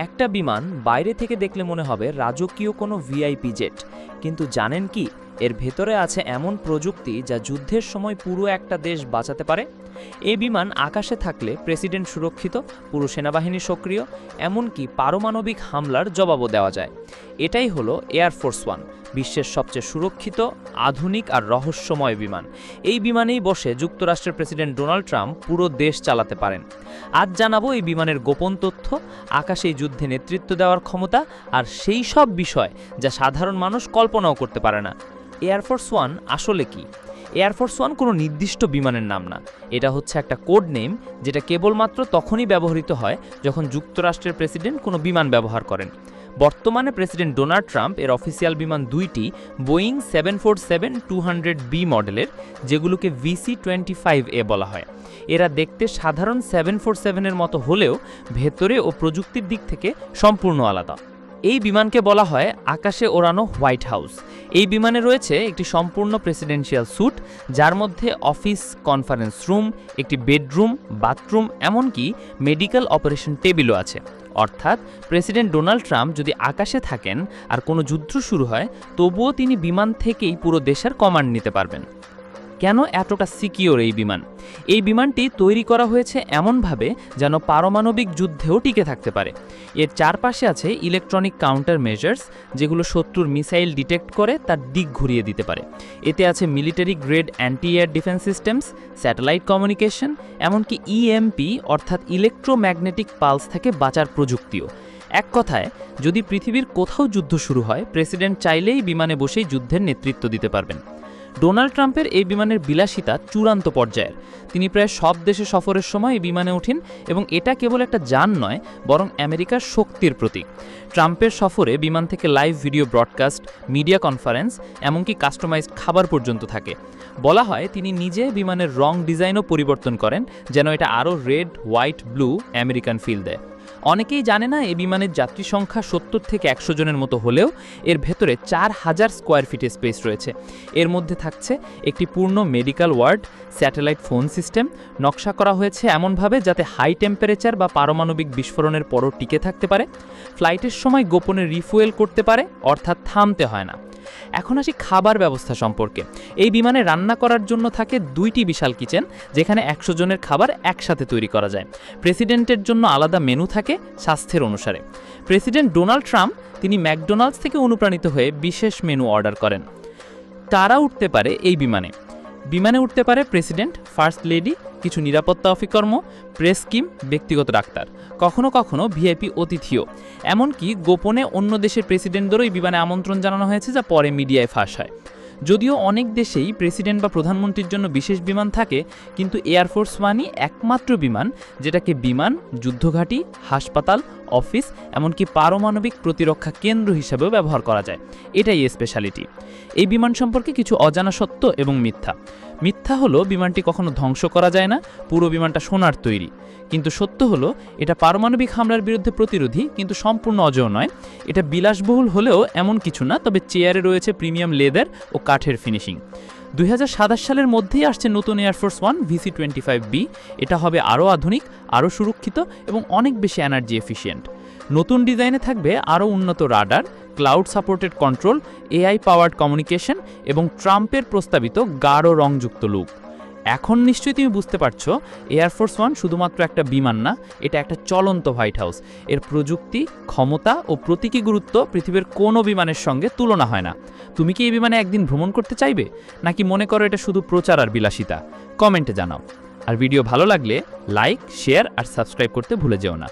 একটা বিমান বাইরে থেকে দেখলে মনে হবে রাজকীয় কোনো ভিআইপি জেট, কিন্তু জানেন কি এর ভেতরে আছে এমন প্রযুক্তি যা যুদ্ধের সময় পুরো একটা দেশ বাঁচাতে পারে। এই বিমান আকাশে থাকলে প্রেসিডেন্ট সুরক্ষিত, পুরো সেনাবাহিনী সক্রিয়, এমনকি পারমাণবিক হামলার জবাবও দেওয়া যায়। এটাই হলো এয়ারফোর্স ওয়ান, বিশ্বের সবচেয়ে সুরক্ষিত, আধুনিক আর রহস্যময় বিমান। এই বিমানেই বসে যুক্তরাষ্ট্রের প্রেসিডেন্ট ডোনাল্ড ট্রাম্প পুরো দেশ চালাতে পারেন। আজ জানাবো এই বিমানের গোপন তথ্য, আকাশে যুদ্ধে নেতৃত্ব দেওয়ার ক্ষমতা আর সেই সব বিষয় যা সাধারণ মানুষ কল্পনাও করতে পারে না। এয়ারফোর্স ওয়ান আসলে কি? এয়ারফোর্স ওয়ান কোনো নির্দিষ্ট বিমানের নাম না, এটা হচ্ছে একটা কোড নেম যেটা কেবলমাত্র তখনই ব্যবহৃত হয় যখন যুক্তরাষ্ট্রের প্রেসিডেন্ট কোনো বিমান ব্যবহার করেন। বর্তমানে প্রেসিডেন্ট ডোনাল্ড ট্রাম্প এর অফিসিয়াল বিমান দুইটি বোয়িং 747-200B মডেলের, যেগুলোকে VC-25A বলা হয়। এরা দেখতে সাধারণ 747-এর মতো হলেও ভেতরে ও প্রযুক্তির দিক থেকে সম্পূর্ণ আলাদা। এই বিমানকে বলা হয় আকাশে ওড়ানো হোয়াইট হাউস। এই বিমানে রয়েছে একটি সম্পূর্ণ প্রেসিডেন্সিয়াল স্যুট, যার মধ্যে অফিস, কনফারেন্স রুম, একটি বেডরুম, বাথরুম, এমনকি মেডিকেল অপারেশন টেবিলও আছে। অর্থাৎ প্রেসিডেন্ট ডোনাল্ড ট্রাম্প যদি আকাশে থাকেন আর কোনো যুদ্ধ শুরু হয়, তবুও তিনি বিমান থেকেই পুরো দেশের কমান্ড নিতে পারবেন। কেন এতটা সিকিওর এই বিমান? এই বিমানটি তৈরি করা হয়েছে এমনভাবে যেন পারমাণবিক যুদ্ধেও টিকে থাকতে পারে। এর চারপাশে আছে ইলেকট্রনিক কাউন্টার মেজার্স, যেগুলো শত্রুর মিসাইল ডিটেক্ট করে তার দিক ঘুরিয়ে দিতে পারে। এতে আছে military grade anti air defence systems, satellite communication, এমনকি ইএমপি অর্থাৎ ইলেকট্রোম্যাগনেটিক পালস থেকে বাঁচার প্রযুক্তিও। এক কথায়, যদি পৃথিবীর কোথাও যুদ্ধ শুরু হয়, প্রেসিডেন্ট চাইলেই বিমানে বসেই যুদ্ধের নেতৃত্ব দিতে পারবেন। ডোনাল্ড ট্রাম্পের এই বিমানের বিলাসিতা চূড়ান্ত পর্যায়ের। তিনি প্রায় সব দেশে সফরের সময় এই বিমানে ওঠেন এবং এটা কেবল একটা যান নয়, বরং আমেরিকার শক্তির প্রতীক। ট্রাম্পের সফরে বিমান থেকে live video broadcast, media conference, এমনকি কাস্টমাইজড খাবার পর্যন্ত থাকে। বলা হয় তিনি নিজে বিমানের রং ডিজাইনও পরিবর্তন করেন যেন এটা আরও red, white, blue American feel দেয়। অনেকেই জানে না এই বিমানের যাত্রী সংখ্যা 70 থেকে 100 জনের মতো হলেও এর ভেতরে 4000 স্কোয়ার ফিটের স্পেস রয়েছে। এর মধ্যে থাকছে একটি পূর্ণ medical ward, satellite phone system, নকশা করা হয়েছে এমনভাবে যাতে হাই টেম্পারেচার বা পারমাণবিক বিস্ফোরণের পরও টিকে থাকতে পারে, ফ্লাইটের সময় গোপনে রিফুয়েল করতে পারে, অর্থাৎ থামতে হয় না। এখন আসি খাবার ব্যবস্থা সম্পর্কে। এই বিমানে রান্না করার জন্য থাকে 2টি বিশাল কিচেন, যেখানে 100 জনের খাবার একসাথে তৈরি করা যায়। প্রেসিডেন্টের জন্য আলাদা মেনু থাকে স্বাস্থ্যের অনুসারে। প্রেসিডেন্ট ডোনাল্ড ট্রাম্প তিনি ম্যাকডোনাল্ডস থেকে অনুপ্রাণিত হয়ে বিশেষ মেনু অর্ডার করেন। কারা উঠতে পারে এই বিমানে? বিমানে উঠতে পারে প্রেসিডেন্ট, ফার্স্ট লেডি, কিছু নিরাপত্তা অফিকর্ম, প্রেস কিম, ব্যক্তিগত ডাক্তার, কখনো কখনো ভিআইপি অতিথিও। এমনকি গোপনে অন্য দেশের প্রেসিডেন্টদেরও এই বিমানে আমন্ত্রণ জানানো হয়েছে, যা পরে মিডিয়ায় ফাঁস হয়। যদিও অনেক দেশেই প্রেসিডেন্ট বা প্রধানমন্ত্রীর জন্য বিশেষ বিমান থাকে, কিন্তু এয়ারফোর্স ওয়ানই একমাত্র বিমান যেটাকে বিমান, যুদ্ধঘাঁটি, হাসপাতাল, অফিস, এমনকি পারমাণবিক প্রতিরক্ষা কেন্দ্র হিসাবেও ব্যবহার করা যায়। এটাই স্পেশালিটি। এই বিমান সম্পর্কে কিছু অজানা সত্য এবং মিথ্যা। মিথ্যা হলো বিমানটি কখনো ধ্বংস করা যায় না, পুরো বিমানটা সোনার তৈরি। কিন্তু সত্য হলো এটা পারমাণবিক হামলার বিরুদ্ধে প্রতিরোধী, কিন্তু সম্পূর্ণ অজেয় নয়। এটা বিলাসবহুল হলেও এমন কিছু না, তবে চেয়ারে রয়েছে প্রিমিয়াম লেদার ও কাঠের ফিনিশিং। 2027 সালের মধ্যেই আসছে নতুন এয়ারফোর্স ওয়ান VC-25B। এটা হবে আরও আধুনিক, আরও সুরক্ষিত এবং অনেক বেশি এনার্জি এফিশিয়েন্ট। নতুন ডিজাইনে থাকবে আরও উন্নত radar, cloud supported control, AI powered communication এবং ট্রাম্পের প্রস্তাবিত গাঢ় রংযুক্ত লুক। এখন নিশ্চয়ই তুমি বুঝতে পারছো, এয়ারফোর্স ওয়ান শুধুমাত্র একটা বিমান না, এটা একটা চলন্ত হোয়াইট হাউস। এর প্রযুক্তি, ক্ষমতা ও প্রতীকী গুরুত্ব পৃথিবীর কোনো বিমানের সঙ্গে তুলনা হয় না। তুমি কি এই বিমানে একদিন ভ্রমণ করতে চাইবে, নাকি মনে করো এটা শুধু প্রচার আর বিলাসিতা? কমেন্টে জানাও। আর ভিডিও ভালো লাগলে লাইক, শেয়ার আর সাবস্ক্রাইব করতে ভুলে যেও না।